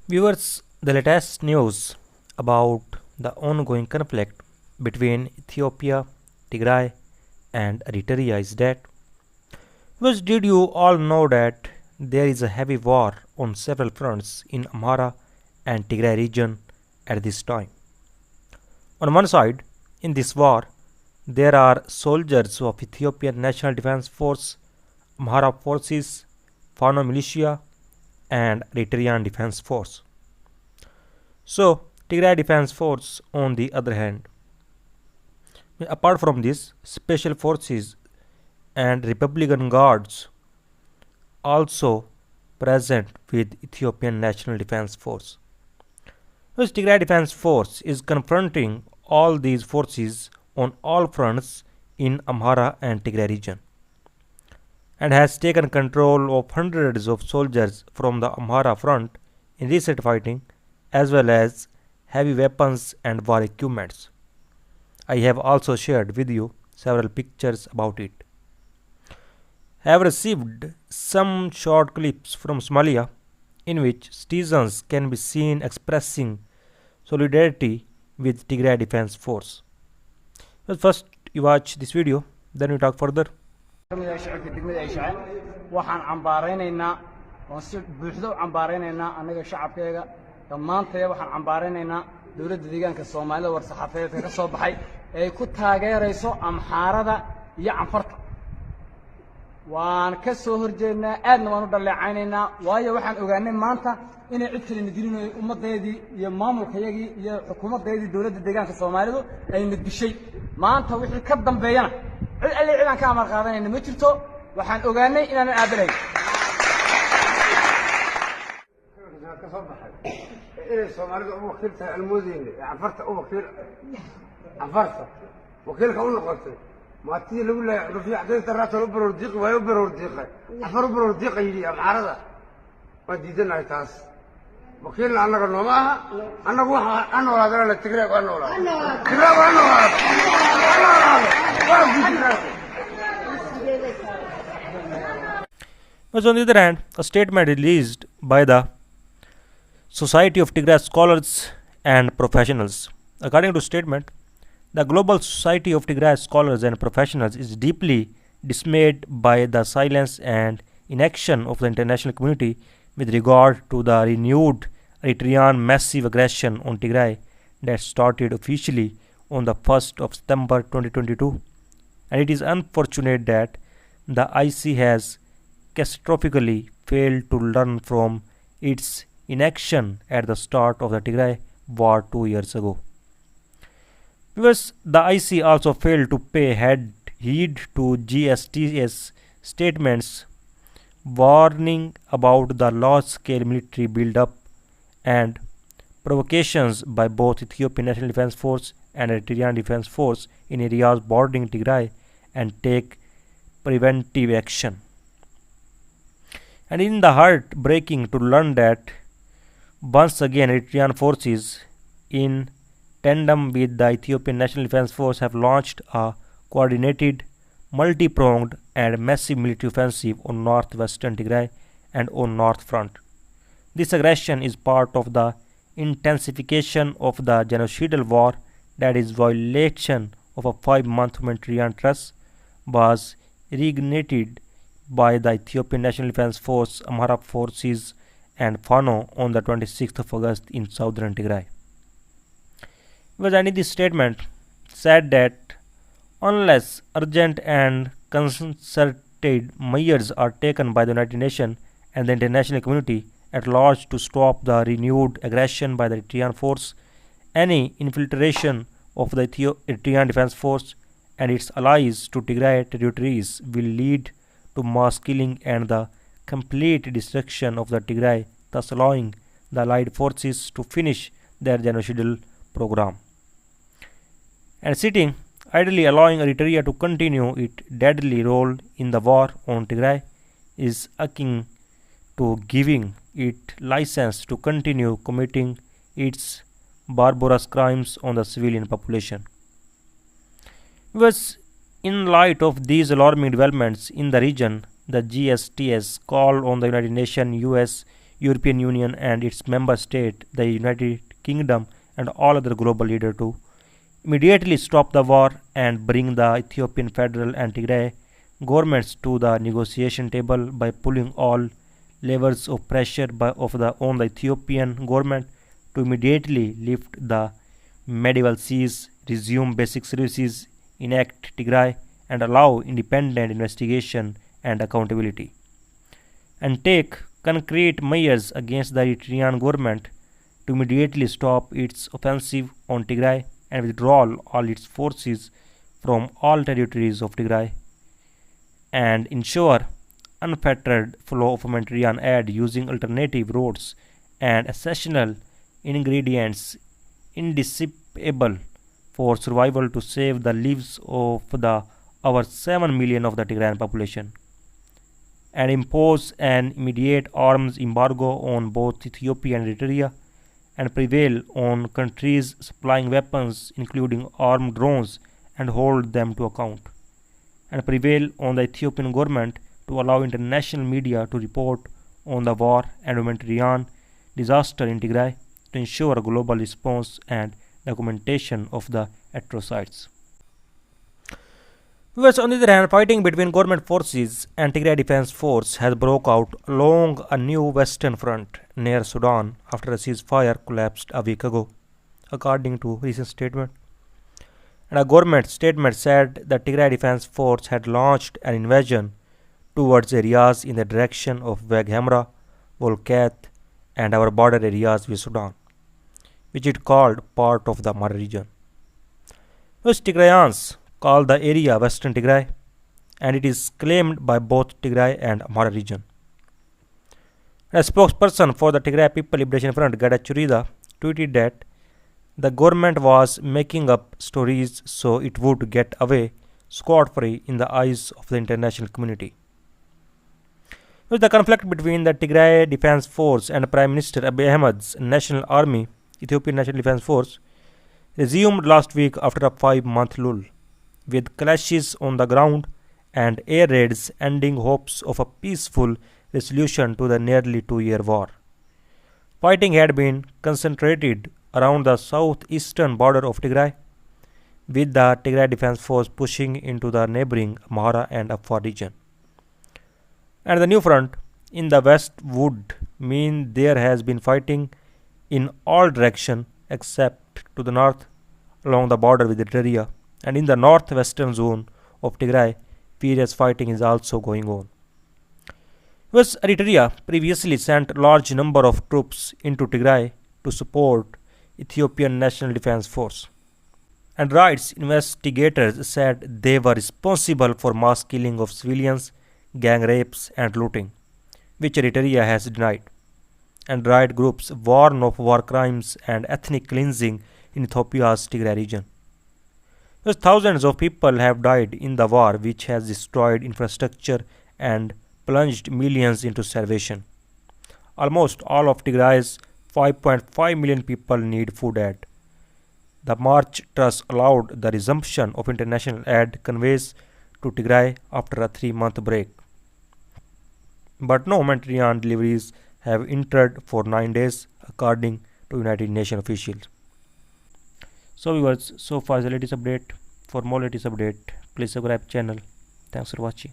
Viewers, the latest news about the ongoing conflict between Ethiopia, Tigray, and Eritrea is that. Viewers, did you all know that there is a heavy war on several fronts in Amhara and Tigray region at this time? On one side, in this war, there are soldiers of Ethiopian National Defense Force, Amhara forces, Fano militia, and Eritrean Defense Force. So, Tigray Defense Force, on the other hand, apart from this, special forces and Republican Guards also present with Ethiopian National Defense Force. The Tigray Defense Force is confronting all these forces on all fronts in Amhara and Tigray region and has taken control of hundreds of soldiers from the Amhara front in recent fighting as well as heavy weapons and war equipments. I have also shared with you several pictures about it. I have received some short clips from Somalia in which citizens can be seen expressing solidarity with Tigray Defense Force. But first, you watch this video, then we talk further. waxaan cambaaraynaynaa oo si buuxdo u cambaaraynaynaa annaga shacabkeega dhammaanteed waxaan cambaaraynaynaa dowladda deegaanka Soomaalida war saxafadeedka ka soo baxay ee ku taageerayso amxaarada iyo canfarta waan ka soo horjeednaa aadna waan u dhaleecaynaynaa waayo waxaan ogaanay maanta inay cid kale nidilinayo ummadeedii iyo maamulkayagii iyo xukuumadeedii dowladda deegaanka Soomaalidu ay nidishay maanta wixii ka dambeeyana cid alle ciidan ka amar qaadanayna ma jirto waxaan ogaanay inaan aabalayn ka soo baxay inay Soomaalidu u wakiiltahay almoodeyna canfarta u wakiil canfarta wakiilka u noqotay maatii lagu leeyahay rufiic dadka raata u baroor diiq way u baroor diiqay afar u baroor diiq yiri amxarada waa diidanahay taas wakiilna annaga nooma aha annagu waxa aan walaadana la Tigray waa noolaa Tigray waa noolaa But on the other hand, a statement released by the Society of Tigray Scholars and Professionals. According to statement, the Global Society of Tigray Scholars and Professionals is deeply dismayed by the silence and inaction of the international community with regard to the renewed Eritrean massive aggression on Tigray that started officially on the 1st of September 2022. And it is unfortunate that the IC has catastrophically failed to learn from its inaction at the start of the Tigray war 2 years ago. Because the IC also failed to pay heed to GST's statements warning about the large-scale military build-up and provocations by both Ethiopian National Defense Force and Eritrean Defense Force in areas bordering Tigray and take preventive action. And in the heartbreaking to learn that once again Eritrean forces in tandem with the Ethiopian National Defense Force have launched a coordinated, multi-pronged and massive military offensive on northwestern Tigray and on north front. This aggression is part of the intensification of the genocidal war that is violation of a 5-month humanitarian truce was reignited by the Ethiopian National Defense Force, Amhara forces and Fano on the 26th of August in southern Tigray. This statement said that unless urgent and concerted measures are taken by the United Nations and the international community at large to stop the renewed aggression by the Eritrean force, any infiltration of the Eritrean Defense Force and its allies to Tigray territories will lead to mass killing and the complete destruction of the Tigray, thus allowing the allied forces to finish their genocidal program. And sitting idly allowing Eritrea to continue its deadly role in the war on Tigray is akin to giving it license to continue committing its barbarous crimes on the civilian population. Because in light of these alarming developments in the region, the GSTS called on the United Nations, US, European Union and its member state, the United Kingdom, and all other global leaders to immediately stop the war and bring the Ethiopian federal and Tigray governments to the negotiation table by pulling all levers of pressure on the Ethiopian government to immediately lift the medieval siege, resume basic services, enact Tigray, and allow independent investigation and accountability, and take concrete measures against the Eritrean government to immediately stop its offensive on Tigray and withdraw all its forces from all territories of Tigray, and ensure unfettered flow of humanitarian aid using alternative routes and essential ingredients indispensable for survival to save the lives of the over 7 million of the Tigrayan population, and impose an immediate arms embargo on both Ethiopia and Eritrea, and prevail on countries supplying weapons including armed drones and hold them to account, and prevail on the Ethiopian government to allow international media to report on the war and humanitarian disaster in Tigray to ensure a global response and documentation of the atrocities. Whereas on the other hand, fighting between government forces and Tigray Defense Force has broke out along a new western front near Sudan after a ceasefire collapsed a week ago, according to recent statement. And a government statement said the Tigray Defense Force had launched an invasion towards areas in the direction of Waghamra, Volkath, and our border areas with Sudan, which it called part of the Amhara region. West Tigrayans call the area Western Tigray, and it is claimed by both Tigray and Amhara region. A spokesperson for the Tigray People Liberation Front, Gadachurida, tweeted that the government was making up stories so it would get away scot-free in the eyes of the international community. With the conflict between the Tigray Defense Force and Prime Minister Abiy Ahmed's National Army, Ethiopian National Defense Force, resumed last week after a 5-month lull, with clashes on the ground and air raids ending hopes of a peaceful resolution to the nearly 2-year war. Fighting had been concentrated around the southeastern border of Tigray, with the Tigray Defense Force pushing into the neighboring Amhara and Afar region. And the new front in the west would mean there has been fighting in all directions except to the north along the border with Eritrea, and in the northwestern zone of Tigray, furious fighting is also going on. West Eritrea previously sent a large number of troops into Tigray to support Ethiopian National Defense Force, and rights investigators said they were responsible for mass killing of civilians, gang rapes, and looting, which Eritrea has denied. And right groups warn of war crimes and ethnic cleansing in Ethiopia's Tigray region. Thus, thousands of people have died in the war, which has destroyed infrastructure and plunged millions into starvation. Almost all of Tigray's 5.5 million people need food aid. The March thus allowed the resumption of international aid conveys to Tigray after a 3-month break. But no humanitarian deliveries have entered for 9 days, according to United Nations officials. So viewers, so far is the latest update. For more latest update, please subscribe channel. Thanks for watching.